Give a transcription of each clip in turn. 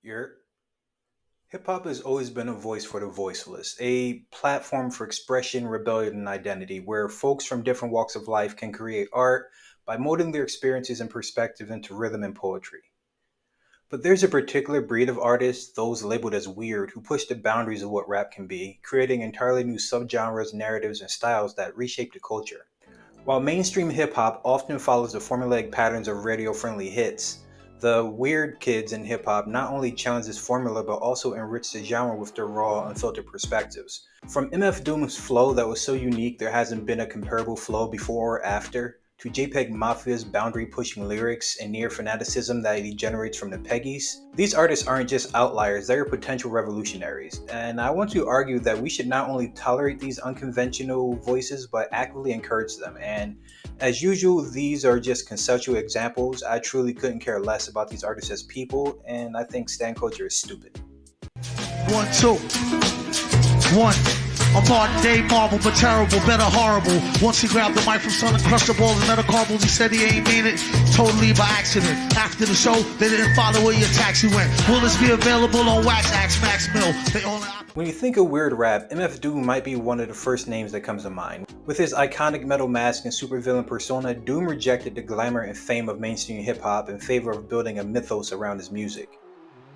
Your hip hop has always been a voice for the voiceless, a platform for expression, rebellion, and identity, where folks from different walks of life can create art by molding their experiences and perspective into rhythm and poetry. But there's a particular breed of artists, those labeled as weird, who push the boundaries of what rap can be, creating entirely new subgenres, narratives, and styles that reshape the culture. While mainstream hip hop often follows the formulaic patterns of radio friendly hits, the weird kids in hip hop not only challenge this formula but also enrich the genre with their raw, unfiltered perspectives. From MF Doom's flow that was so unique there hasn't been a comparable flow before or after, to Jpegmafia's boundary pushing lyrics and near fanaticism that he generates from the Peggies, these artists aren't just outliers, they are potential revolutionaries. And I want to argue that we should not only tolerate these unconventional voices but actively encourage them. And as usual, these are just conceptual examples. I truly couldn't care less about these artists as people, and I think stan culture is stupid. 1, 2, 1. A modern day marvel, but terrible, better horrible. Once he grabbed the mic from Sun and crushed the balls and metacarpals, he said he ain't mean it, totally by accident. After the show, they didn't follow where your taxi went. Will this be available on Wax Axe Max Mill? When you think of weird rap, MF Doom might be one of the first names that comes to mind. With his iconic metal mask and supervillain persona, Doom rejected the glamour and fame of mainstream hip-hop in favor of building a mythos around his music.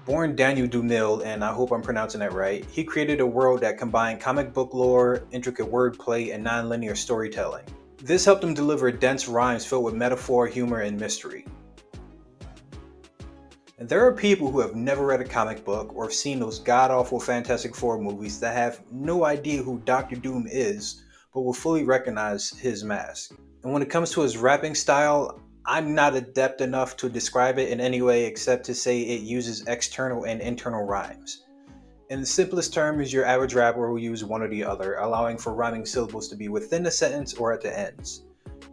Born Daniel Dumil, and I hope I'm pronouncing that right, he created a world that combined comic book lore, intricate wordplay, and non-linear storytelling. This helped him deliver dense rhymes filled with metaphor, humor, and mystery. And there are people who have never read a comic book or seen those god-awful Fantastic Four movies that have no idea who Doctor Doom is, but will fully recognize his mask. And when it comes to his rapping style, I'm not adept enough to describe it in any way except to say it uses external and internal rhymes. In the simplest terms, your average rapper will use one or the other, allowing for rhyming syllables to be within a sentence or at the ends.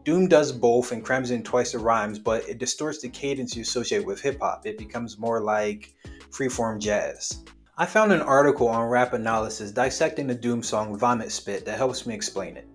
Doom does both and crams in twice the rhymes, but it distorts the cadence you associate with hip-hop. It becomes more like freeform jazz. I found an article on Rap Analysis dissecting the Doom song Vomit Spit that helps me explain it.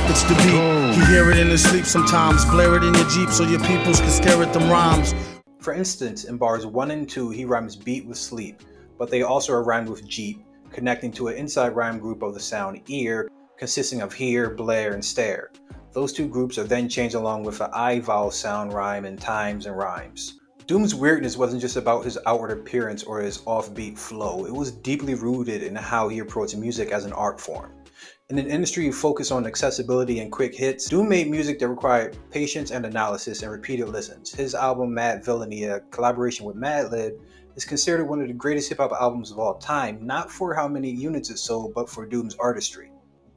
It's the beat. You hear it in his sleep sometimes. Blare it in your Jeep so your peoples can stare at them rhymes. For instance, in bars 1 and 2, he rhymes beat with sleep, but they also are rhymed with Jeep, connecting to an inside rhyme group of the sound ear, consisting of hear, blare, and stare. Those two groups are then changed along with an I vowel sound rhyme in times and rhymes. Doom's weirdness wasn't just about his outward appearance or his offbeat flow, it was deeply rooted in how he approached music as an art form. In an industry focused on accessibility and quick hits, Doom made music that required patience and analysis and repeated listens. His album Mad Villainy, a collaboration with Madlib, is considered one of the greatest hip-hop albums of all time, not for how many units it sold, but for Doom's artistry.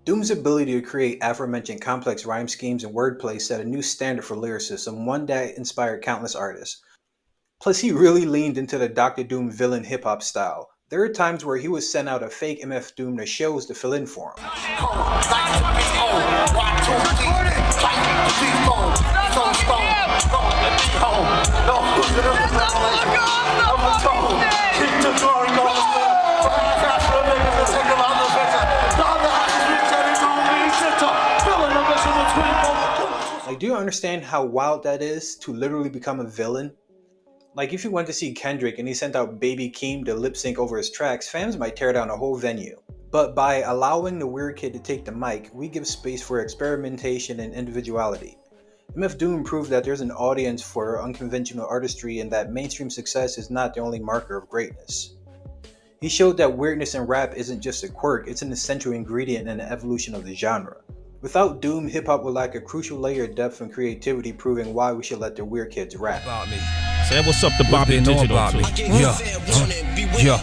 Doom's ability to create aforementioned complex rhyme schemes and wordplay set a new standard for lyricism, one that inspired countless artists. Plus, he really leaned into the Dr. Doom villain hip-hop style. There are times where he would send out a fake MF Doom to shows to fill in for him. Like, do you understand how wild that is to literally become a villain? Like, if you went to see Kendrick and he sent out Baby Keem to lip sync over his tracks, fans might tear down a whole venue. But by allowing the weird kid to take the mic, we give space for experimentation and individuality. MF Doom proved that there's an audience for unconventional artistry and that mainstream success is not the only marker of greatness. He showed that weirdness in rap isn't just a quirk, it's an essential ingredient in the evolution of the genre. Without Doom, hip-hop would lack a crucial layer of depth and creativity, proving why we should let the weird kids rap. Say what's up to Bobby Digital too. Yeah.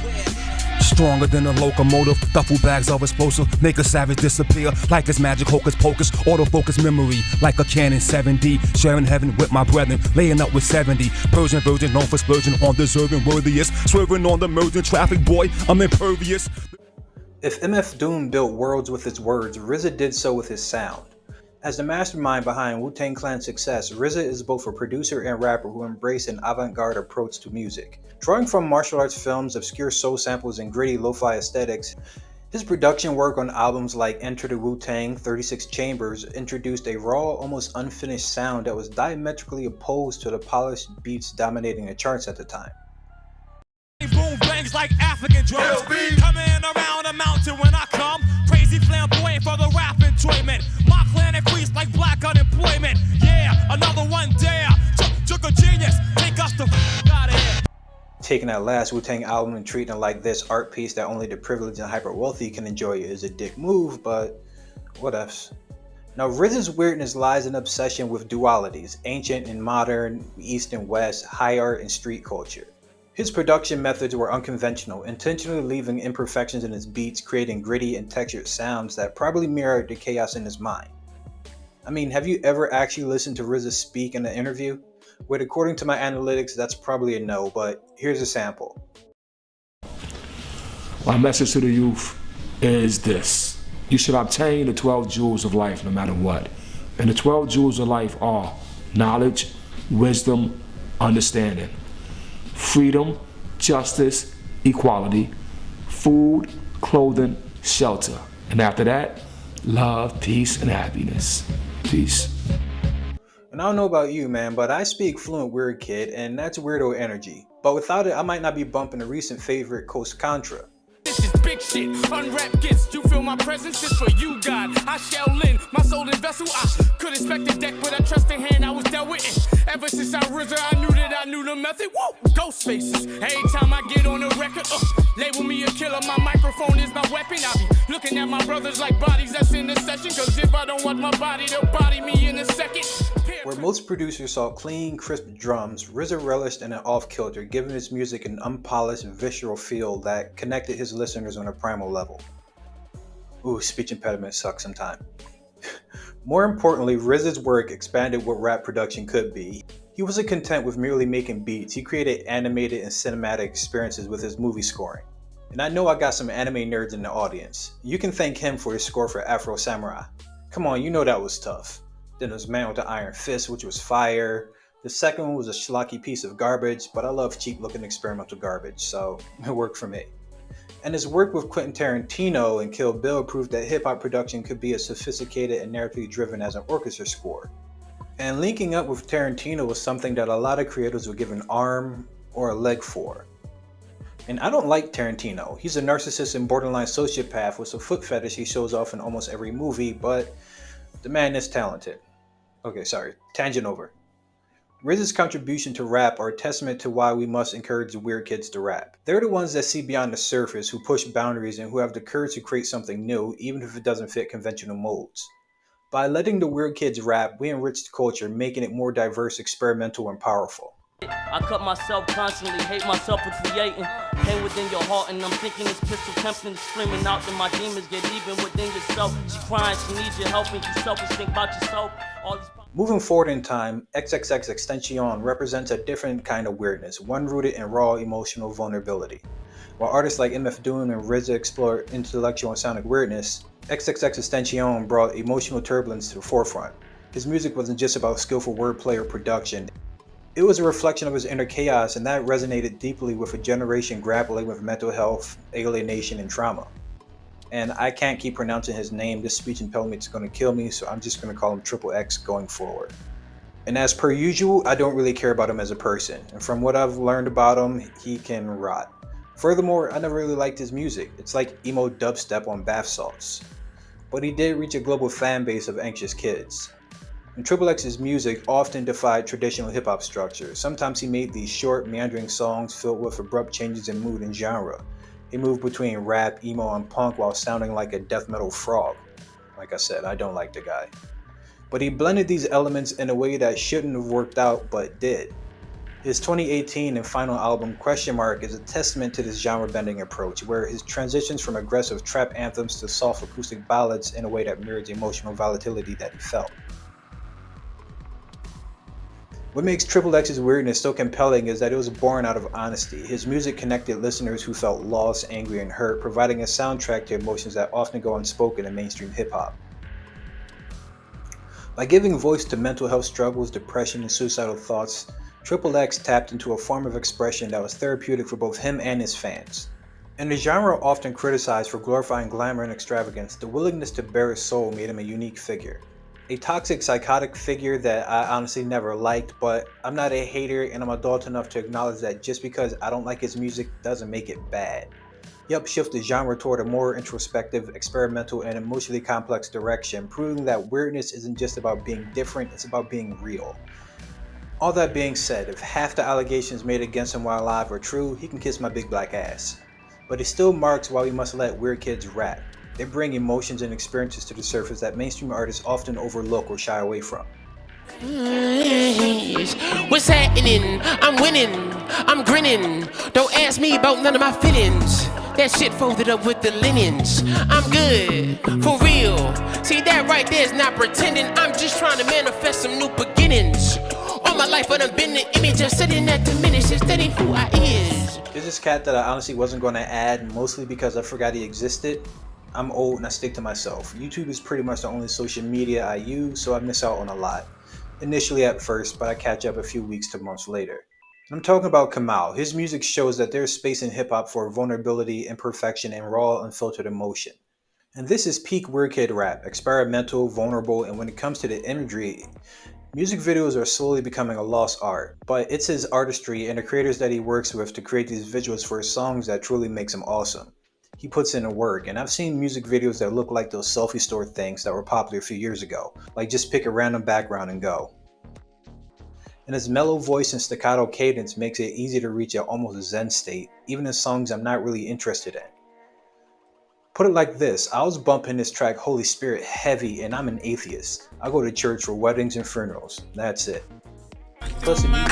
Stronger than a locomotive, duffel bags of explosive, make a savage disappear like it's magic hocus pocus, autofocus memory like a Canon 7D, sharing heaven with my brethren, laying up with 70, Persian virgin known for splurging on deserving worthiest, swerving on the merging traffic, boy, I'm impervious. If MF Doom built worlds with his words, Rizza did so with his sound. As the mastermind behind Wu-TANG Clan's success, Rizza is both a producer and rapper who embrace an avant-garde approach to music. Drawing from martial arts films, obscure soul samples, and gritty lo-fi aesthetics, His production work on albums like Enter the Wu-TANG, 36 Chambers introduced a raw, almost unfinished sound that was diametrically opposed to the polished beats dominating the charts at the time. Boom bangs like African drums. Coming around a mountain when I come. Crazy flamboyant for the rap enjoyment. My clan increased like black unemployment. Yeah, another one dare. Took a genius. Take us the out of here. Taking that last Wu-Tang album and treating it like this art piece that only the privileged and hyper wealthy can enjoy is a dick move, but whatevs. Now, Rizza's weirdness lies in obsession with dualities, ancient and modern, east and west, high art and street culture. His production methods were unconventional, intentionally leaving imperfections in his beats, creating gritty and textured sounds that probably mirrored the chaos in his mind. I mean, have you ever actually listened to Rizza speak in an interview? Well, according to my analytics, that's probably a no, but here's a sample. My message to the youth is this. You should obtain the 12 jewels of life no matter what. And the 12 jewels of life are knowledge, wisdom, understanding, freedom, justice, equality, food, clothing, shelter. And after that, love, peace, and happiness. Peace. And I don't know about you, man, but I speak fluent Weird Kid, and that's weirdo energy. But without it, I might not be bumping a recent favorite, Coast Contra. This is big shit, unwrapped gifts. You feel my presence, it's for you, God. I shall lend my soul in vessel. I could expect the deck, but I trust the hand I was dealt with it. Ever since I Rizza, I knew that I knew the method. Woo! Ghost faces. Every time I get on the record, label me a killer. My microphone is my weapon. I be looking at my brothers like bodies that's in the session. Cause if I don't want my body, they'll body me in a second. Where most producers saw clean, crisp drums, Rizza relished in an off-kilter, giving his music an unpolished, visceral feel that connected his listeners on a primal level. Ooh, speech impediments suck sometimes. More importantly, Rizza's work expanded what rap production could be. He wasn't content with merely making beats, he created animated and cinematic experiences with his movie scoring. And I know I got some anime nerds in the audience. You can thank him for his score for Afro Samurai. Come on, you know that was tough. Then there was Man with the Iron Fist, which was fire. The second one was a schlocky piece of garbage, but I love cheap looking experimental garbage, so it worked for me. And his work with Quentin Tarantino and Kill Bill proved that hip-hop production could be as sophisticated and narratively driven as an orchestra score. And linking up with Tarantino was something that a lot of creators would give an arm or a leg for. And I don't like Tarantino. He's a narcissist and borderline sociopath with a foot fetish he shows off in almost every movie, but the man is talented. Okay, sorry, tangent over. Rizza's contribution to rap are a testament to why we must encourage the weird kids to rap. They're the ones that see beyond the surface, who push boundaries, and who have the courage to create something new, even if it doesn't fit conventional molds. By letting the weird kids rap, we enrich the culture, making it more diverse, experimental, and powerful. I cut myself constantly, hate myself for creating. Pain within your heart, and I'm thinking this pistol tempting is screaming out that my demons get even within yourself. She crying, she needs your help, and you selfish, think about yourself. Moving forward in time, XXXTentacion represents a different kind of weirdness, one rooted in raw emotional vulnerability. While artists like MF Doom and Rizza explore intellectual and sonic weirdness, XXXTentacion brought emotional turbulence to the forefront. His music wasn't just about skillful wordplay or production. It was a reflection of his inner chaos, and that resonated deeply with a generation grappling with mental health, alienation, and trauma. And I can't keep pronouncing his name. This speech impediment is going to kill me, so I'm just going to call him XXX going forward. And as per usual, I don't really care about him as a person. And from what I've learned about him, he can rot. Furthermore, I never really liked his music. It's like emo dubstep on bath salts. But he did reach a global fan base of anxious kids. And XXX's music often defied traditional hip-hop structure. Sometimes he made these short, meandering songs filled with abrupt changes in mood and genre. He moved between rap, emo, and punk while sounding like a death metal frog. Like I said, I don't like the guy. But he blended these elements in a way that shouldn't have worked out, but did. His 2018 and final album, Question Mark, is a testament to this genre-bending approach, where his transitions from aggressive trap anthems to soft acoustic ballads in a way that mirrors the emotional volatility that he felt. What makes XXX's weirdness so compelling is that it was born out of honesty. His music connected listeners who felt lost, angry, and hurt, providing a soundtrack to emotions that often go unspoken in mainstream hip-hop. By giving voice to mental health struggles, depression, and suicidal thoughts, XXX tapped into a form of expression that was therapeutic for both him and his fans. In a genre often criticized for glorifying glamour and extravagance, the willingness to bare his soul made him a unique figure. A toxic, psychotic figure that I honestly never liked, but I'm not a hater and I'm adult enough to acknowledge that just because I don't like his music doesn't make it bad. He helped shift the genre toward a more introspective, experimental, and emotionally complex direction, proving that weirdness isn't just about being different, it's about being real. All that being said, if half the allegations made against him while alive are true, he can kiss my big black ass. But it still marks why we must let weird kids rap. They bring emotions and experiences to the surface that mainstream artists often overlook or shy away from. What's happening? I'm winning, I'm grinning. Don't ask me about none of my feelings. That shit folded up with the linens. I'm good, for real. See, that right there is not pretending. I'm just trying to manifest some new beginnings. All my life I done been the image of sitting that diminishes. That ain't who I is. There's this cat that I honestly wasn't going to add, mostly because I forgot he existed. I'm old and I stick to myself. YouTube is pretty much the only social media I use, so I miss out on a lot. Initially at first, but I catch up a few weeks to months later. I'm talking about KAMAUU. His music shows that there's space in hip-hop for vulnerability, imperfection, and raw, unfiltered emotion. And this is peak weird kid rap, experimental, vulnerable, and when it comes to the imagery, music videos are slowly becoming a lost art. But it's his artistry and the creators that he works with to create these visuals for his songs that truly makes him awesome. He puts in the work, and I've seen music videos that look like those selfie store things that were popular a few years ago, like just pick a random background and go. And his mellow voice and staccato cadence makes it easy to reach an almost zen state, even in songs I'm not really interested in. Put it like this, I was bumping this track Holy Spirit heavy and I'm an atheist. I go to church for weddings and funerals, that's it. Plus the music.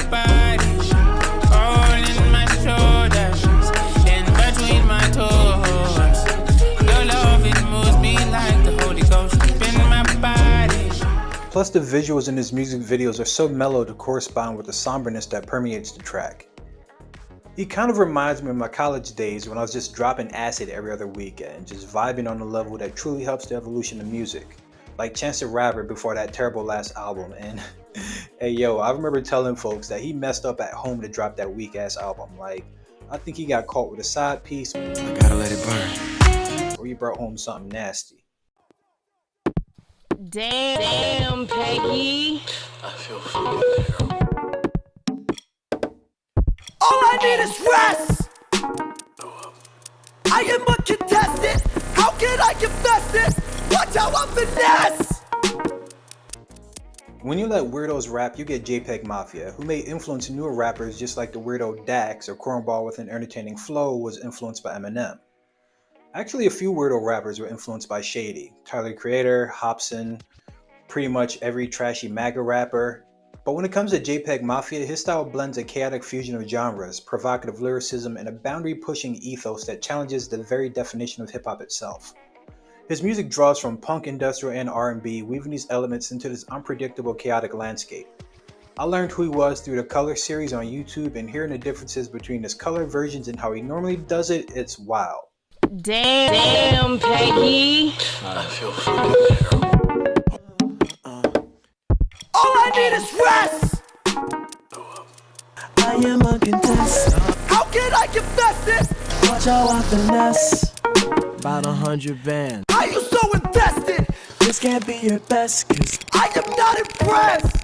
Plus the visuals in his music videos are so mellow to correspond with the somberness that permeates the track. He kind of reminds me of my college days when I was just dropping acid every other weekend, just vibing on a level that truly helps the evolution of music. Like Chance the Rapper before that terrible last album, and hey yo, I remember telling folks that he messed up at home to drop that weak ass album. Like, I think he got caught with a side piece. I gotta let it burn. Or he brought home something nasty. Damn, Peggy. I feel fucking all I need is rest. I am uncontested. How can I confess this? Watch how I finesse. When you let weirdos rap, you get Jpegmafia, who may influence newer rappers just like the weirdo Dax or Cornball with an entertaining flow was influenced by Eminem. Actually, a few weirdo rappers were influenced by Shady, Tyler the Creator, Hobson, pretty much every trashy MAGA rapper. But when it comes to Jpegmafia, his style blends a chaotic fusion of genres, provocative lyricism, and a boundary-pushing ethos that challenges the very definition of hip-hop itself. His music draws from punk, industrial, and R&B, weaving these elements into this unpredictable, chaotic landscape. I learned who he was through the Color series on YouTube, and hearing the differences between his color versions and how he normally does it, it's wild. Damn, Peggy. I feel fucking all I need is rest. I am uncontested. How can I confess this? Watch how I finesse. About 100 bands. Are you so invested? This can't be your best, cause I am not impressed.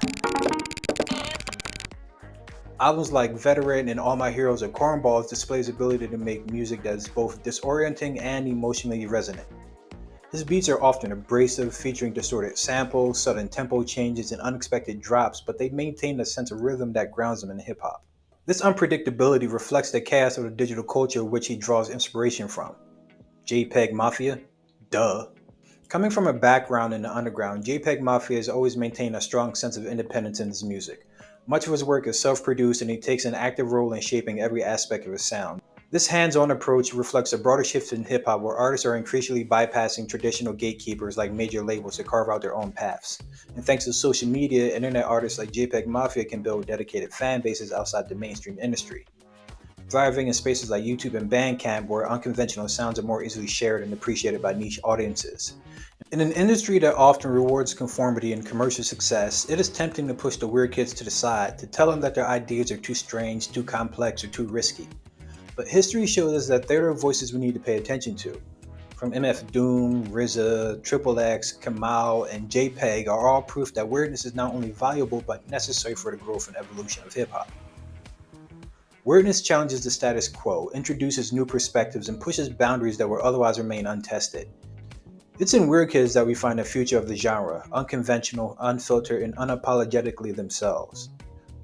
Albums like Veteran and All My Heroes Are Cornballs display his ability to make music that is both disorienting and emotionally resonant. His beats are often abrasive, featuring distorted samples, sudden tempo changes, and unexpected drops, but they maintain a sense of rhythm that grounds them in hip-hop. This unpredictability reflects the chaos of the digital culture which he draws inspiration from. Jpegmafia? Duh. Coming from a background in the underground, Jpegmafia has always maintained a strong sense of independence in his music. Much of his work is self-produced and he takes an active role in shaping every aspect of his sound. This hands-on approach reflects a broader shift in hip-hop where artists are increasingly bypassing traditional gatekeepers like major labels to carve out their own paths. And thanks to social media, internet artists like Jpegmafia can build dedicated fan bases outside the mainstream industry. Thriving in spaces like YouTube and Bandcamp where unconventional sounds are more easily shared and appreciated by niche audiences. In an industry that often rewards conformity and commercial success, it is tempting to push the weird kids to the side, to tell them that their ideas are too strange, too complex, or too risky. But history shows us that they're the voices we need to pay attention to. From MF Doom, Rizza, XXX, KAMAUU, and Jpeg are all proof that weirdness is not only valuable but necessary for the growth and evolution of hip-hop. Weirdness challenges the status quo, introduces new perspectives, and pushes boundaries that would otherwise remain untested. It's in Weird Kids that we find the future of the genre, unconventional, unfiltered, and unapologetically themselves.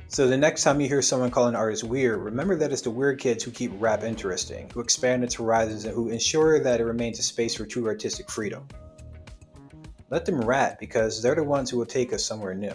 So the next time you hear someone call an artist weird, remember that it's the weird kids who keep rap interesting, who expand its horizons, and who ensure that it remains a space for true artistic freedom. Let them rap, because they're the ones who will take us somewhere new.